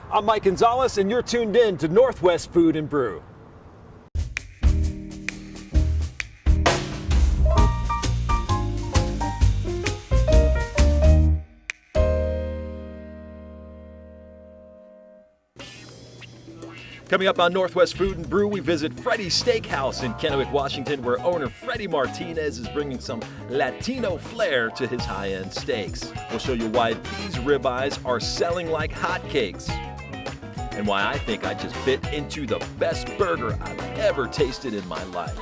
I'm Mike Gonzalez, and you're tuned in to Northwest Food and Brew. Coming up on Northwest Food and Brew, we visit Freddy's Steakhouse in Kennewick, Washington, where owner Freddie Martinez is bringing some Latino flair to his high-end steaks. We'll show you why these ribeyes are selling like hotcakes, and why I think I just bit into the best burger I've ever tasted in my life.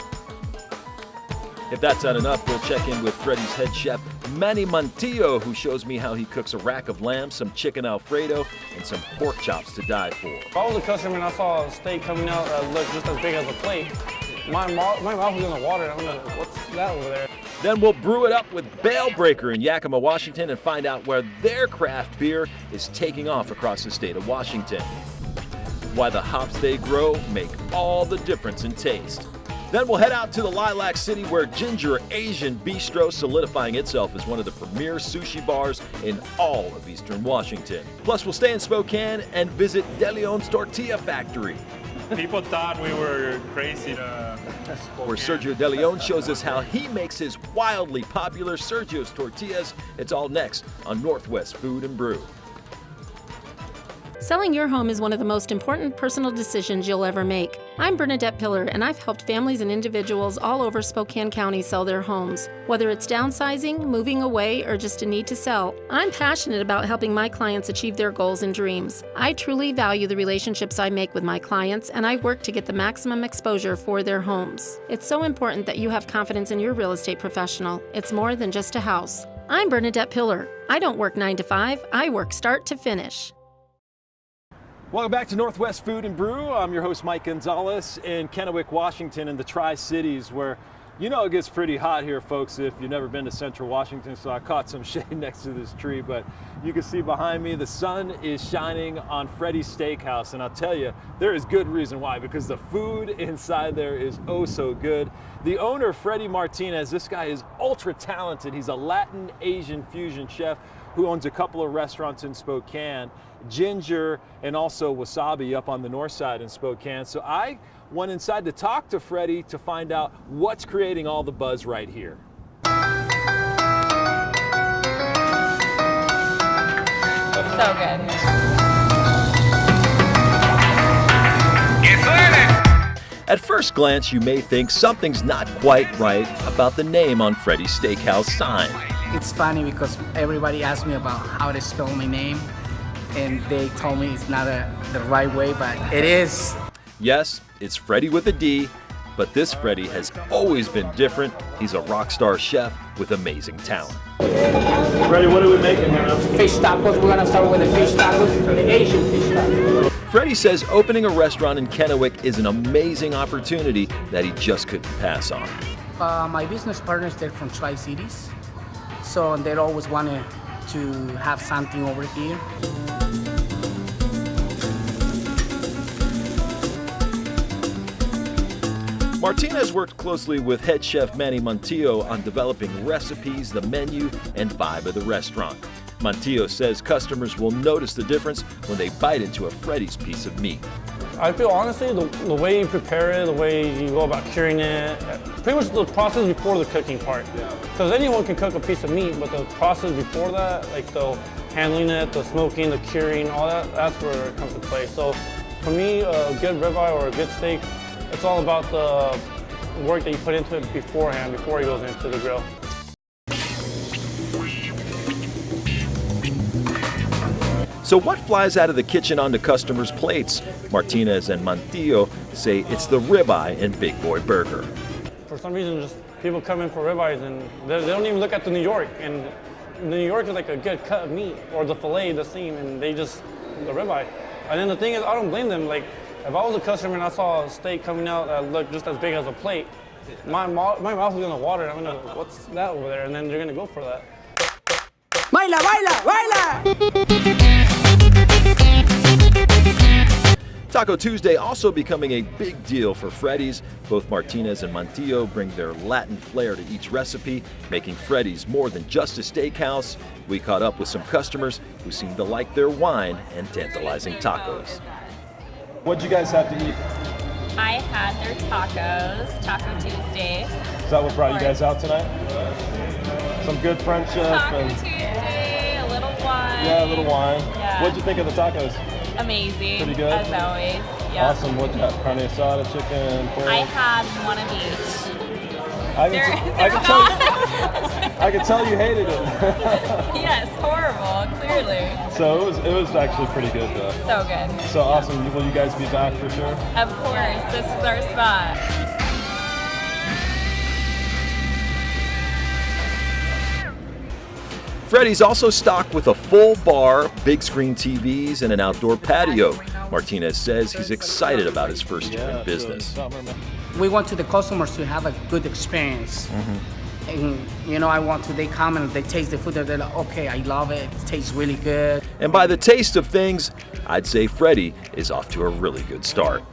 If that's not enough, we'll check in with Freddy's head chef, Manny Montillo, who shows me how he cooks a rack of lamb, some chicken Alfredo, and some pork chops to die for. If I was a customer and I saw a steak coming out that looked just as big as a plate, my mouth was in the water. I'm like, what's that over there? Then we'll brew it up with Bale Breaker in Yakima, Washington, and find out where their craft beer is taking off across the state of Washington. Why the hops they grow make all the difference in taste. Then we'll head out to the Lilac City, where Ginger Asian Bistro solidifying itself as one of the premier sushi bars in all of Eastern Washington. Plus, we'll stay in Spokane and visit De Leon's Tortilla Factory, People thought we were crazy. where Sergio De Leon shows us how he makes his wildly popular Sergio's Tortillas. It's all next on Northwest Food and Brew. Selling your home is one of the most important personal decisions you'll ever make. I'm Bernadette Pillar, and I've helped families and individuals all over Spokane County sell their homes. Whether it's downsizing, moving away, or just a need to sell, I'm passionate about helping my clients achieve their goals and dreams. I truly value the relationships I make with my clients, and I work to get the maximum exposure for their homes. It's so important that you have confidence in your real estate professional. It's more than just a house. I'm Bernadette Pillar. I don't work 9 to 5, I work start to finish. Welcome back to Northwest Food and Brew. I'm your host, Mike Gonzalez, in Kennewick, Washington, in the Tri-Cities, where you know it gets pretty hot here, folks, if you've never been to Central Washington. So I caught some shade next to this tree, but you can see behind me the sun is shining on Freddy's Steakhouse, and I'll tell you, there is good reason why, because the food inside there is oh so good. The owner, Freddie Martinez, this guy is ultra talented. He's a Latin Asian fusion chef who owns a couple of restaurants in Spokane, Ginger and also Wasabi up on the north side in Spokane. So I went inside to talk to Freddie to find out what's creating all the buzz right here. It's so good. At first glance, you may think something's not quite right about the name on Freddy's Steakhouse sign. It's funny because everybody asks me about how to spell my name, and they told me it's not the right way, but it is. Yes, it's Freddie with a D, but this Freddie has always been different. He's a rock star chef with amazing talent. Freddie, what are we making here? Fish tacos. We're gonna start with the fish tacos, the Asian fish tacos. Freddie says opening a restaurant in Kennewick is an amazing opportunity that he just couldn't pass on. My business partners, they're from Tri-Cities, so they always wanted to have something over here. Martinez worked closely with head chef Manny Montillo on developing recipes, the menu, and vibe of the restaurant. Montillo says customers will notice the difference when they bite into a Freddy's piece of meat. I feel honestly the way you prepare it, the way you go about curing it, pretty much the process before the cooking part. Because anyone can cook a piece of meat, but the process before that, like the handling it, the smoking, the curing, all that, that's where it comes to play. So for me, a good ribeye or a good steak, it's all about the work that you put into it beforehand, before it goes into the grill. So what flies out of the kitchen onto customers' plates? Martinez and Montillo say it's the ribeye and Big Boy Burger. For some reason, just people come in for ribeyes and they don't even look at the New York. And the New York is like a good cut of meat, or the filet, the seam, and they just, the ribeye. And then the thing is, I don't blame them. Like, if I was a customer and I saw a steak coming out that looked just as big as a plate, my mouth was gonna water. I'm gonna, what's that over there? And then they're gonna go for that. Baila, baila, baila! Taco Tuesday also becoming a big deal for Freddy's. Both Martinez and Montillo bring their Latin flair to each recipe, making Freddy's more than just a steakhouse. We caught up with some customers who seemed to like their wine and tantalizing tacos. What'd you guys have to eat? I had their tacos, Taco Tuesday. Is that what brought you guys out tonight? Some good friendship Taco Tuesday, a little wine. yeah, a little wine. Yeah. What'd you think of the tacos? Amazing. Pretty good? As always. Yeah. Awesome. What'd you have? Carne asada, chicken, pork? I had one of each. I can tell you hated it. Yes, horrible, clearly. So it was actually pretty good though. So good. So awesome. Will you guys be back for sure? Of course, this is our spot. Freddy's also stocked with a full bar, big screen TVs, and an outdoor patio. Martinez says he's excited about his first year in business. We want to the customers to have a good experience. And they come and they taste the food and they're like, okay, I love it. It tastes really good. And by the taste of things, I'd say Freddy is off to a really good start.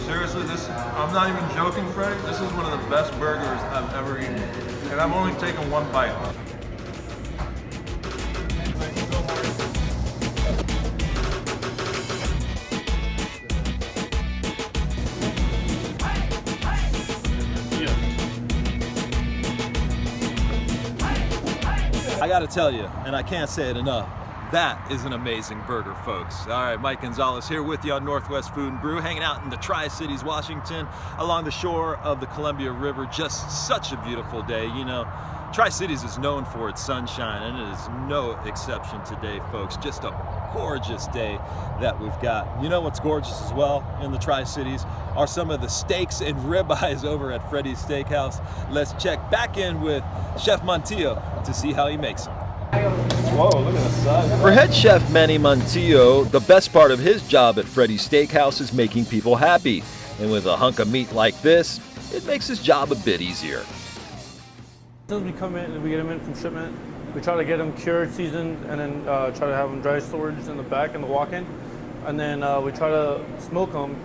Seriously, I'm not even joking, Freddie. This is one of the best burgers I've ever eaten. And I've only taken one bite. I gotta tell you, and I can't say it enough, that is an amazing burger, folks. All right, Mike Gonzalez here with you on Northwest Food and Brew, hanging out in the Tri-Cities, Washington, along the shore of the Columbia River. Just such a beautiful day. You know, Tri-Cities is known for its sunshine, and it is no exception today, folks. Just a gorgeous day that we've got. You know what's gorgeous as well in the Tri-Cities are some of the steaks and ribeyes over at Freddy's Steakhouse. Let's check back in with Chef Montillo to see how he makes them. Whoa, look at the size. For head chef Manny Montillo, the best part of his job at Freddy's Steakhouse is making people happy. And with a hunk of meat like this, it makes his job a bit easier. As soon as we come in and we get them in from shipment, we try to get them cured, seasoned, and then try to have them dry storage in the back in the walk-in. And then we try to smoke them,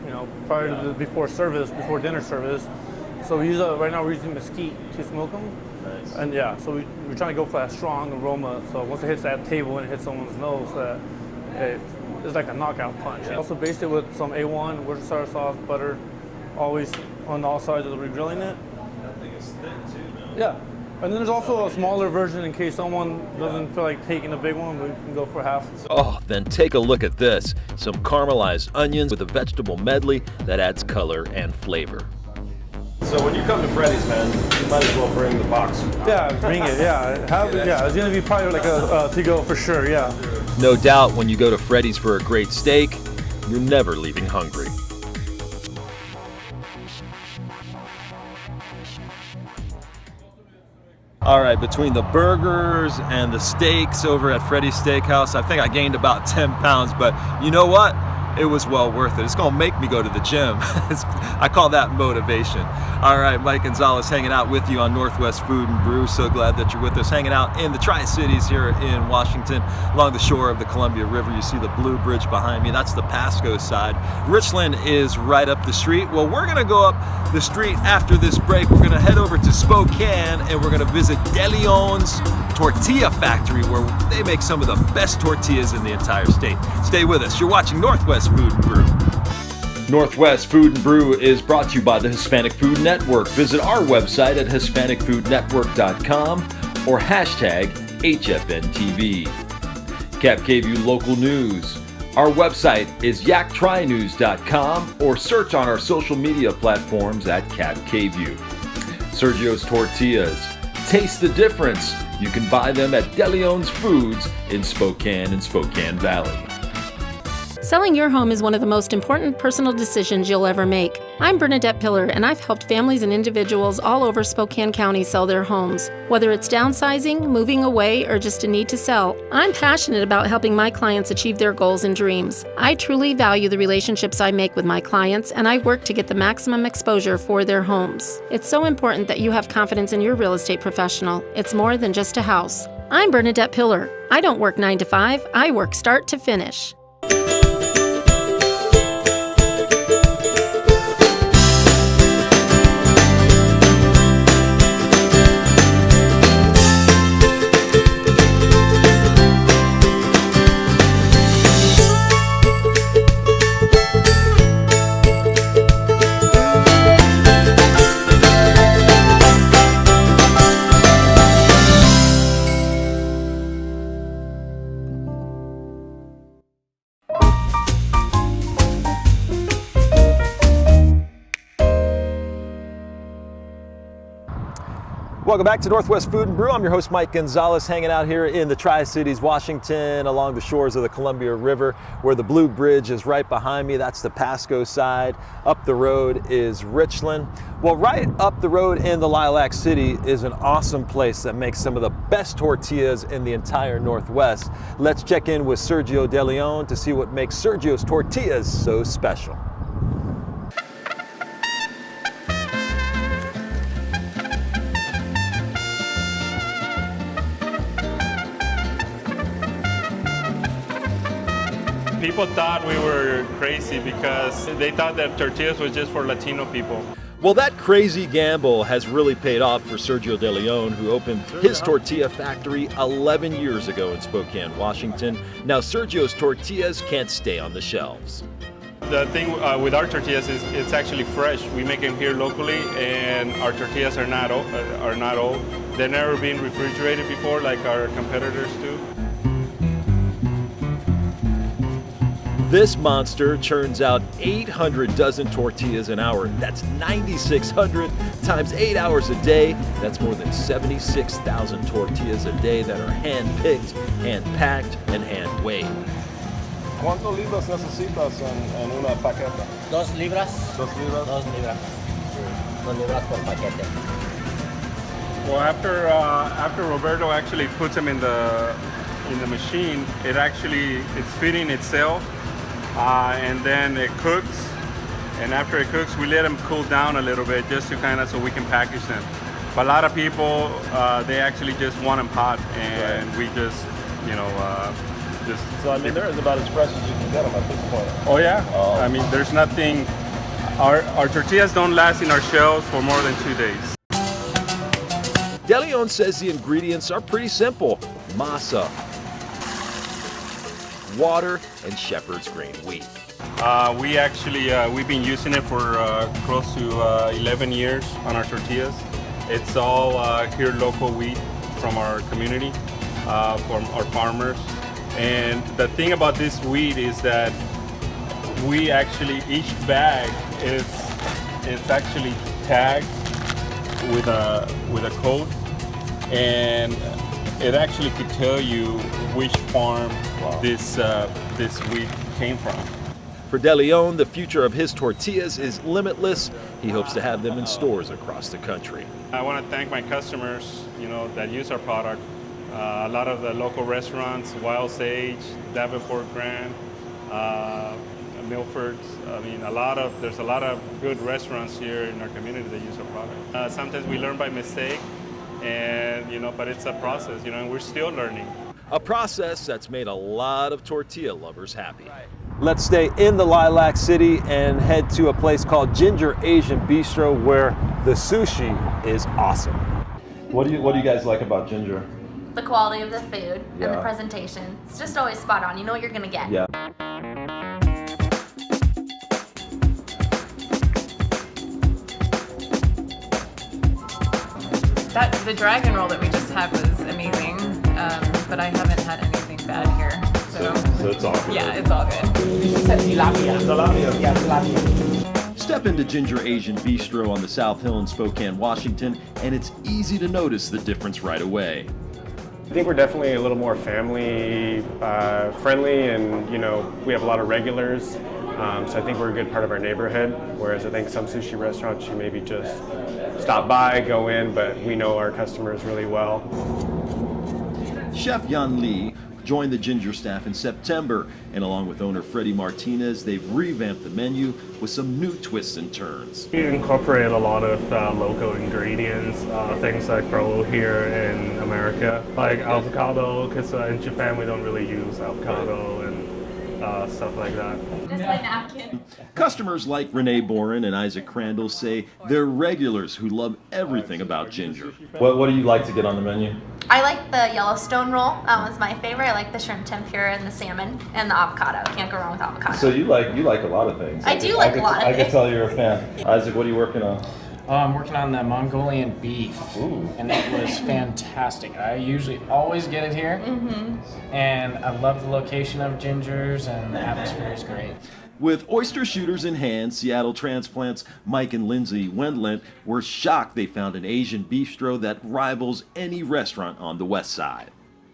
prior to before dinner service. So we use right now we're using mesquite to smoke them. Nice. And yeah, so we're trying to go for that strong aroma. So once it hits that table and it hits someone's nose, it's like a knockout punch. Yeah. Also based it with some A1 Worcestershire sauce, butter, always on all sides of the grilling it. That thing is thick too, man. Yeah. And then there's also a smaller version in case someone doesn't feel like taking a big one, we can go for half. Oh, then take a look at this. Some caramelized onions with a vegetable medley that adds color and flavor. So when you come to Freddy's, man, you might as well bring the box. Yeah, bring it, yeah. It's gonna be probably like a to-go for sure, yeah. No doubt when you go to Freddy's for a great steak, you're never leaving hungry. All right, between the burgers and the steaks over at Freddy's Steakhouse, I think I gained about 10 pounds, but you know what? It was well worth it. It's gonna make me go to the gym. I call that motivation. All right, Mike Gonzalez hanging out with you on Northwest Food and Brew. So glad that you're with us, hanging out in the Tri-Cities here in Washington, along the shore of the Columbia River. You see the Blue Bridge behind me. That's the Pasco side. Richland is right up the street. Well, we're gonna go up the street after this break. We're gonna head over to Spokane and we're gonna visit De Leon's Tortilla Factory, where they make some of the best tortillas in the entire state. Stay with us. You're watching Northwest Food and Brew. Northwest Food and Brew is brought to you by the Hispanic Food Network. Visit our website at HispanicFoodNetwork.com or hashtag HFNTV. Cap gave you local news. Our website is YakTriNews.com or search on our social media platforms at Cap KView. Sergio's Tortillas. Taste the difference. You can buy them at De Leon's Foods in Spokane and Spokane Valley. Selling your home is one of the most important personal decisions you'll ever make. I'm Bernadette Pillar, and I've helped families and individuals all over Spokane County sell their homes. Whether it's downsizing, moving away, or just a need to sell, I'm passionate about helping my clients achieve their goals and dreams. I truly value the relationships I make with my clients, and I work to get the maximum exposure for their homes. It's so important that you have confidence in your real estate professional. It's more than just a house. I'm Bernadette Pillar. I don't work 9 to 5. I work start to finish. Welcome back to Northwest Food and Brew. I'm your host, Mike Gonzalez, hanging out here in the Tri-Cities, Washington, along the shores of the Columbia River, where the Blue Bridge is right behind me. That's the Pasco side. Up the road is Richland. Well, right up the road in the Lilac City is an awesome place that makes some of the best tortillas in the entire Northwest. Let's check in with Sergio De Leon to see what makes Sergio's tortillas so special. People thought we were crazy because they thought that tortillas was just for Latino people. Well, that crazy gamble has really paid off for Sergio De Leon, who opened his tortilla factory 11 years ago in Spokane, Washington. Now, Sergio's tortillas can't stay on the shelves. The thing with our tortillas is it's actually fresh. We make them here locally, and our tortillas are not old. They've never been refrigerated before like our competitors do. This monster churns out 800 dozen tortillas an hour. That's 9,600 times 8 hours a day. That's more than 76,000 tortillas a day that are hand-picked, hand-packed, and hand-weighed. ¿Cuántos libras necesitas en una paqueta? 2 libras. 2 libras. 2 libras. 2 libras por paquete. Well, after Roberto actually puts them in the machine, it's feeding itself. And then it cooks, and after it cooks, we let them cool down a little bit just to so we can package them. But a lot of people, they actually just want them hot, and we just. So I mean, they're about as fresh as you can get them at this point. Oh yeah. I mean, there's nothing. Our tortillas don't last in our shelves for more than 2 days. De Leon says the ingredients are pretty simple: masa, water, and shepherd's grain wheat. We've been using it for close to 11 years on our tortillas. It's all here local wheat from our community, from our farmers. And the thing about this wheat is that each bag it's actually tagged with a code, and it actually could tell you which farm this wheat came from. For De Leon, the future of his tortillas is limitless. He hopes to have them in stores across the country. I want to thank my customers, that use our product. A lot of the local restaurants, Wild Sage, Davenport Grand, Milford's. I mean, there's a lot of good restaurants here in our community that use our product. Sometimes we learn by mistake, and but it's a process, and we're still learning. A process that's made a lot of tortilla lovers happy. Let's stay in the Lilac City and head to a place called Ginger Asian Bistro, where the sushi is awesome. What do you guys like about Ginger? The quality of the food and Yeah. the presentation. It's just always spot on. You know what you're gonna get. Yeah. The dragon roll that we just had was amazing, but I haven't had anything bad here. So it's all good. yeah, it's all good. Step into Ginger Asian Bistro on the South Hill in Spokane, Washington, and it's easy to notice the difference right away. I think we're definitely a little more family friendly, and we have a lot of regulars, so I think we're a good part of our neighborhood, whereas I think some sushi restaurants you maybe just stop by, go in, but we know our customers really well. Chef Yan Lee joined the Ginger staff in September, and along with owner Freddie Martinez, they've revamped the menu with some new twists and turns. We incorporate a lot of local ingredients, things that grow here in America, like avocado, because in Japan we don't really use avocado and stuff like that. Just my napkin. Customers like Renee Boren and Isaac Crandall say they're regulars who love everything about Ginger. What do you like to get on the menu? I like the Yellowstone roll. That one's my favorite. I like the shrimp tempura and the salmon and the avocado. Can't go wrong with avocado. So you like a lot of things. I do like a lot of I can things. tell you're a fan. Isaac, what are you working on? I'm working on the Mongolian beef, Ooh. and it was fantastic. I usually always get it here, and I love the location of Ginger's, and the atmosphere is great. With oyster shooters in hand, Seattle transplants Mike and Lindsay Wendlandt were shocked they found an Asian bistro that rivals any restaurant on the west side.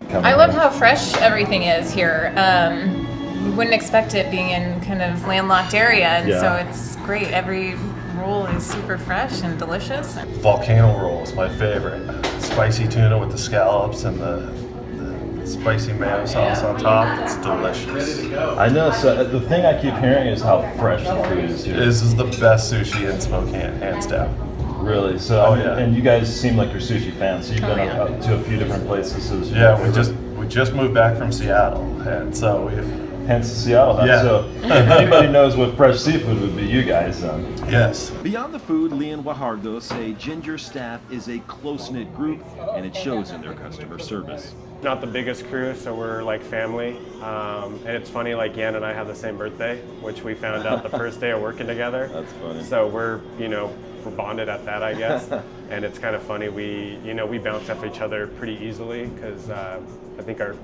I love how fresh everything is here. You wouldn't expect it being in kind of landlocked area, and so it's great. Every roll is super fresh and delicious. Volcano roll is my favorite. Spicy tuna with the scallops and the spicy mayo sauce on top. It's delicious. I know, so the thing I keep hearing is how fresh the food is here. This is the best sushi in Spokane, hands down. Really? So, and you guys seem like you're sushi fans, so you've been up to a few different places. So Yeah, we just moved back from Seattle, and so hence the Seattle Hut. Yeah. So if anybody knows what fresh seafood would be, you guys. Yes. Beyond the food, Lee and Guajardo say Ginger staff is a close-knit group, and it shows in their customer service. Not the biggest crew, so we're like family. And it's funny, like Yan and I have the same birthday, which we found out the first day of working together. That's funny. So we're bonded at that, I guess. And it's kind of funny. We bounce off each other pretty easily because I think our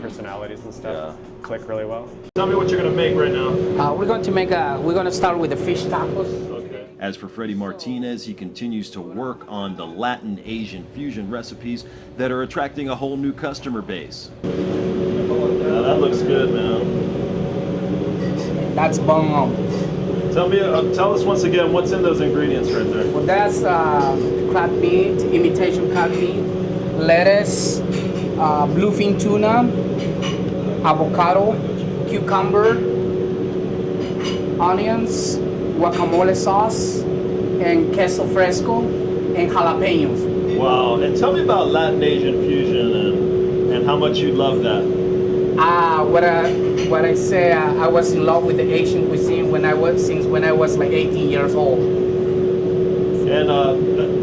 personalities and stuff click really well. Tell me what you're gonna make right now. We're going to start with the fish tacos. As for Freddie Martinez, he continues to work on the Latin Asian fusion recipes that are attracting a whole new customer base. That looks good, man. That's bomb. Tell us once again what's in those ingredients right there. Well, that's crab meat, imitation crab meat, lettuce, bluefin tuna, avocado, cucumber, onions, guacamole sauce, and queso fresco, and jalapenos. Wow, and tell me about Latin Asian fusion and how much you love that. What I say, I was in love with the Asian cuisine since when I was like 18 years old. And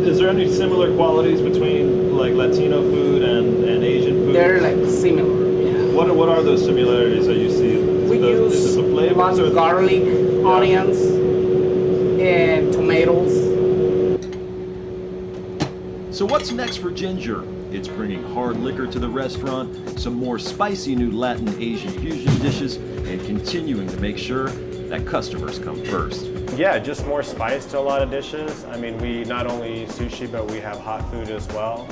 is there any similar qualities between like Latino food and Asian food? They're like similar. Yeah. What are those similarities that you see? We use is it the flavors lots of garlic, onions, and tomatoes. So what's next for Ginger? It's bringing hard liquor to the restaurant, some more spicy new Latin Asian fusion dishes, and continuing to make sure that customers come first. Yeah, just more spice to a lot of dishes. I mean, we not only sushi, but we have hot food as well.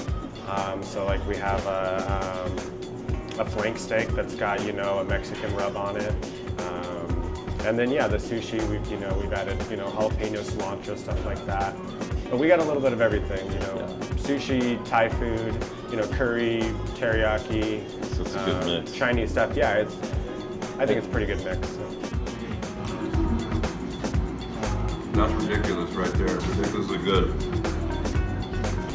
So like we have a flank steak that's got, a Mexican rub on it. And then the sushi, we've added, jalapeno, cilantro, stuff like that. But we got a little bit of everything, sushi, Thai food, curry, teriyaki, So it's a good mix. Chinese stuff. Yeah, I think it's a pretty good mix. So. That's ridiculous right there. Ridiculously good.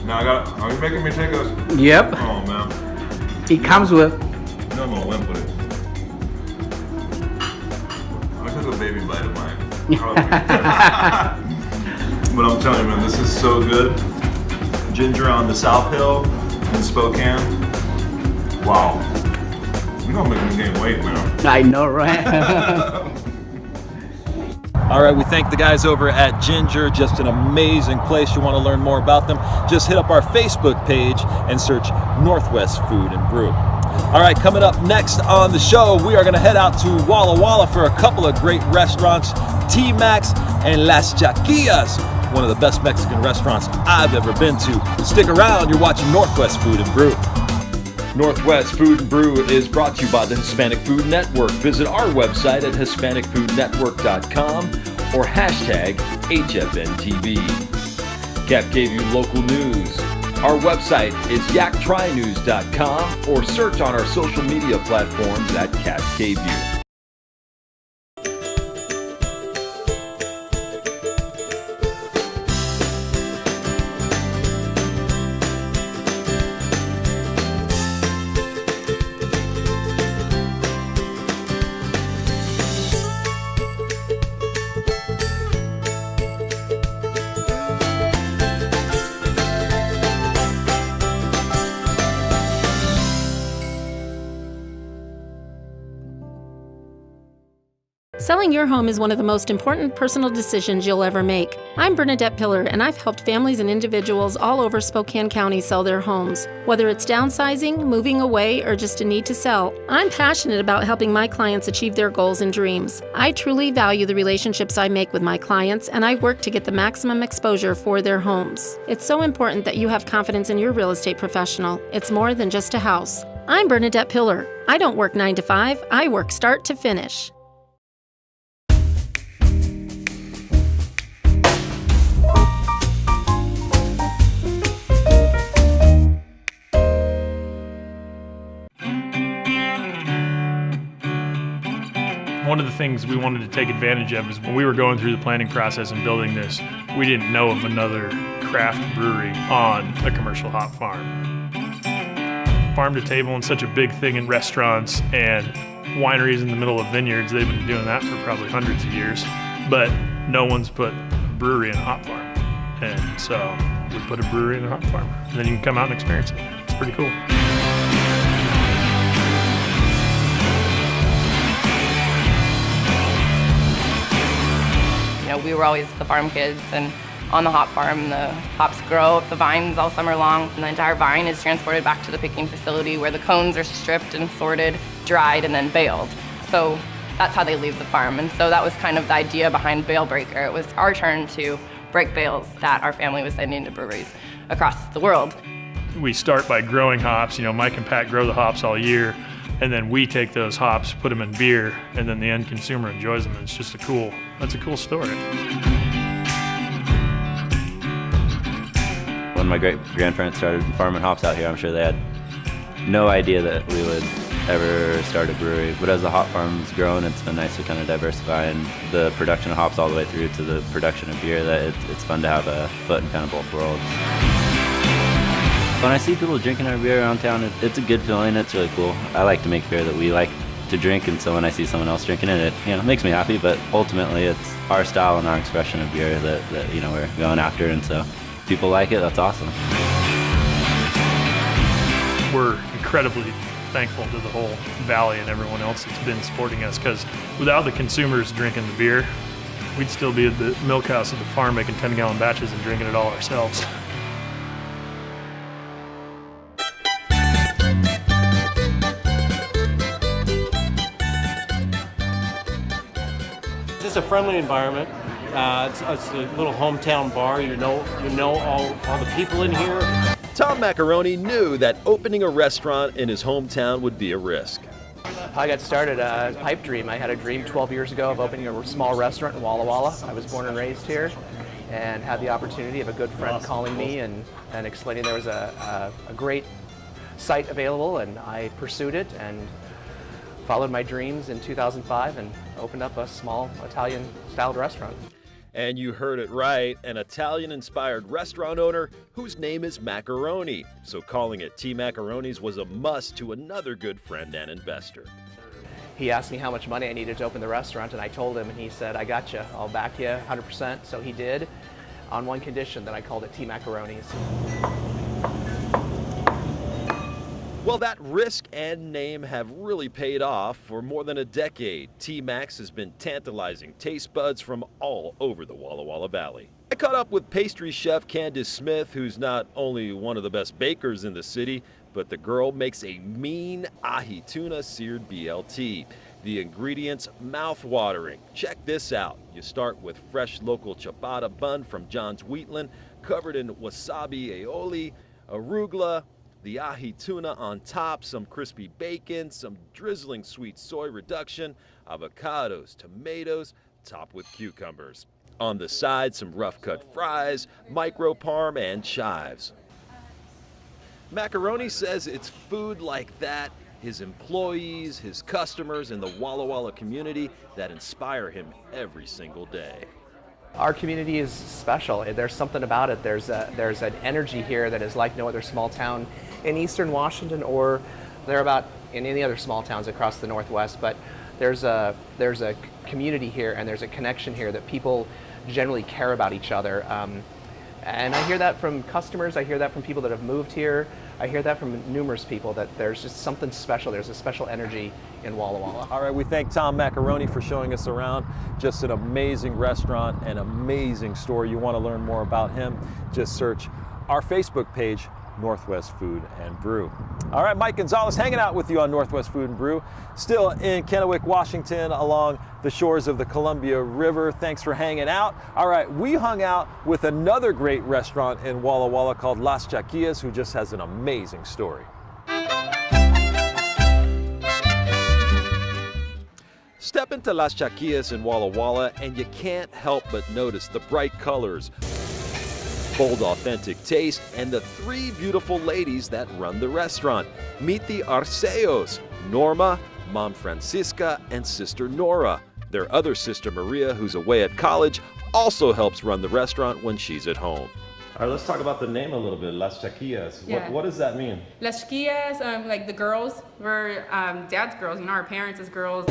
Now are you making me take a? Yep. Oh man. It comes with. No, I'm gonna wimp with it. I took a baby bite of mine. But I'm telling you, man, this is so good. Ginger on the South Hill in Spokane. Wow. You're gonna make me gain weight, man. I know, right? All right, we thank the guys over at Ginger. Just an amazing place. You want to learn more about them? Just hit up our Facebook page and search Northwest Food and Brew. All right, coming up next on the show, we are going to head out to Walla Walla for a couple of great restaurants, T-Max and Las Chaquillas, one of the best Mexican restaurants I've ever been to. Stick around, you're watching Northwest Food and Brew. Northwest Food and Brew is brought to you by the Hispanic Food Network. Visit our website at HispanicFoodNetwork.com or hashtag HFNTV. Cap gave you local news. Our website is yaktrynews.com or search on our social media platforms at Cap gave you. Selling your home is one of the most important personal decisions you'll ever make. I'm Bernadette Pillar, and I've helped families and individuals all over Spokane County sell their homes. Whether it's downsizing, moving away, or just a need to sell, I'm passionate about helping my clients achieve their goals and dreams. I truly value the relationships I make with my clients, and I work to get the maximum exposure for their homes. It's so important that you have confidence in your real estate professional. It's more than just a house. I'm Bernadette Pillar. I don't work 9 to 5, I work start to finish. One of the things we wanted to take advantage of is when we were going through the planning process and building this, we didn't know of another craft brewery on a commercial hop farm. Farm to table is such a big thing in restaurants and wineries in the middle of vineyards. They've been doing that for probably hundreds of years, but no one's put a brewery in a hop farm. And so we put a brewery in a hop farm. And then you can come out and experience it. It's pretty cool. You know, we were always the farm kids, and on the hop farm, the hops grow up the vines all summer long, and the entire vine is transported back to the picking facility where the cones are stripped and sorted, dried, and then baled. So that's how they leave the farm. And so that was kind of the idea behind Bale Breaker. It was our turn to break bales that our family was sending to breweries across the world. We start by growing hops. You know, Mike and Pat grow the hops all year, and then we take those hops, put them in beer, and then the end consumer enjoys them. And it's just that's a cool story. When my great-grandparents started farming hops out here, I'm sure they had no idea that we would ever start a brewery. But as the hop farm's grown, it's been nice to kind of diversify in the production of hops all the way through to the production of beer. That it's fun to have a foot in kind of both worlds. When I see people drinking our beer around town, it's a good feeling. It's really cool. I like to make beer that we like to drink, and so when I see someone else drinking it, it makes me happy. But ultimately, it's our style and our expression of beer that we're going after, and so if people like it, that's awesome. We're incredibly thankful to the whole valley and everyone else that's been supporting us, because without the consumers drinking the beer, we'd still be at the milk house at the farm making 10-gallon batches and drinking it all ourselves. It's a friendly environment. It's a little hometown bar. You know all the people in here. Tom Macaroni knew that opening a restaurant in his hometown would be a risk. I got started a pipe dream. I had a dream 12 years ago of opening a small restaurant in Walla Walla. I was born and raised here, and had the opportunity of a good friend calling me and explaining there was a great site available, and I pursued it and followed my dreams in 2005 and opened up a small Italian-styled restaurant. And you heard it right, an Italian-inspired restaurant owner whose name is Macaroni. So calling it T. Macaroni's was a must to another good friend and investor. He asked me how much money I needed to open the restaurant, and I told him, and he said, "I got you. I'll back you 100%. So he did, on one condition, that I called it T. Macaroni's. Well, that risk and name have really paid off. For more than a decade, T-Max has been tantalizing taste buds from all over the Walla Walla Valley. I caught up with pastry chef Candace Smith, who's not only one of the best bakers in the city, but the girl makes a mean ahi tuna seared BLT. The ingredients, mouth-watering. Check this out. You start with fresh local ciabatta bun from John's Wheatland, covered in wasabi aioli, arugula, the ahi tuna on top, some crispy bacon, some drizzling sweet soy reduction, avocados, tomatoes, topped with cucumbers. On the side, some rough cut fries, micro parm, and chives. Macaroni says it's food like that, his employees, his customers, and the Walla Walla community that inspire him every single day. Our community is special. There's something about it. There's an energy here that is like no other small town in eastern Washington or thereabout in any other small towns across the Northwest. But there's a community here, and there's a connection here that people generally care about each other. And I hear that from customers. I hear that from people that have moved here I hear that from numerous people, that there's just something special. There's a special energy in Walla Walla. All right, we thank Tom Macaroni for showing us around. Just an amazing restaurant, an amazing story. You want to learn more about him, just search our Facebook page, Northwest Food and Brew. All right, Mike Gonzalez hanging out with you on Northwest Food and Brew, still in Kennewick, Washington, along the shores of the Columbia River. Thanks for hanging out. All right, we hung out with another great restaurant in Walla Walla called Las Chaquillas, who just has an amazing story. Step into Las Chaquillas in Walla Walla and you can't help but notice the bright colors, bold, authentic taste, and the three beautiful ladies that run the restaurant. Meet the Arceos, Norma, Mom Francisca, and Sister Nora. Their other sister, Maria, who's away at college, also helps run the restaurant when she's at home. All right, let's talk about the name a little bit, Las Chaquillas. Yeah. What does that mean? Las Chiquillas, like the girls, we're dad's girls, our parents as girls.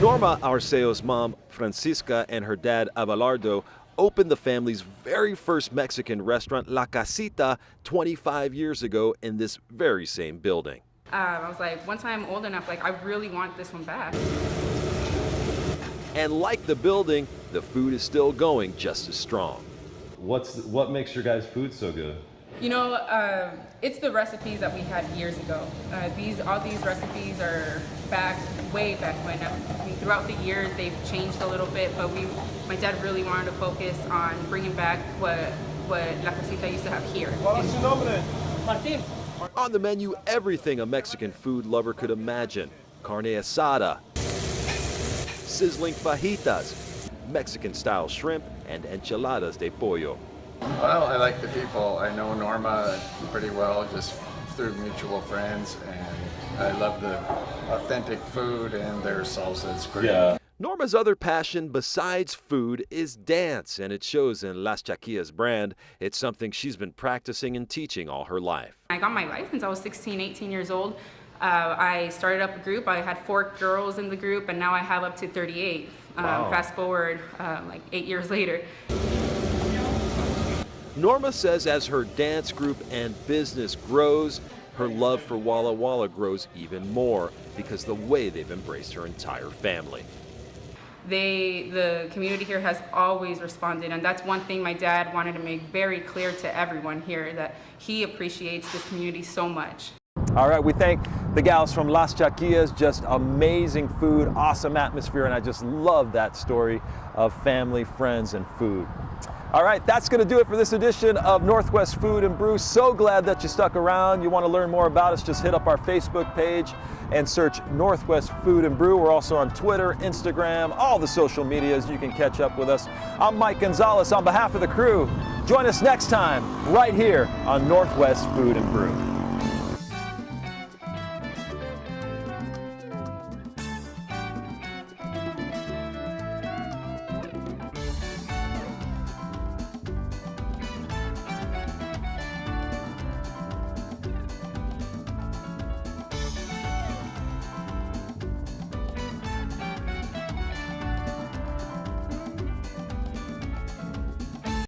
Norma Arceo's mom, Francisca, and her dad, Abelardo, opened the family's very first Mexican restaurant, La Casita, 25 years ago in this very same building. I was like, once I'm old enough, like I really want this one back. And like the building, the food is still going just as strong. What makes your guys' food so good? You know, it's the recipes that we had years ago. All these recipes are way back when. I mean, throughout the years, they've changed a little bit, but my dad really wanted to focus on bringing back what La Casita used to have here. Martin. On the menu, everything a Mexican food lover could imagine. Carne asada, sizzling fajitas, Mexican-style shrimp, and enchiladas de pollo. Well, I like the people. I know Norma pretty well, just through mutual friends, and I love the authentic food and their salsa. It's great. Yeah. Norma's other passion besides food is dance, and it shows in Las Chaquillas brand. It's something she's been practicing and teaching all her life. I got my license, I was 16, 18 years old. I started up a group. I had 4 girls in the group, and now I have up to 38. Wow. Fast forward like 8 years later. Norma says as her dance group and business grows, her love for Walla Walla grows even more because the way they've embraced her entire family. The community here has always responded, and that's one thing my dad wanted to make very clear to everyone here, that he appreciates this community so much. All right, we thank the gals from Las Chaquillas. Just amazing food, awesome atmosphere, and I just love that story of family, friends, and food. All right, that's going to do it for this edition of Northwest Food and Brew. So glad that you stuck around. You want to learn more about us, just hit up our Facebook page and search Northwest Food and Brew. We're also on Twitter, Instagram, all the social medias. You can catch up with us. I'm Mike Gonzalez on behalf of the crew. Join us next time right here on Northwest Food and Brew.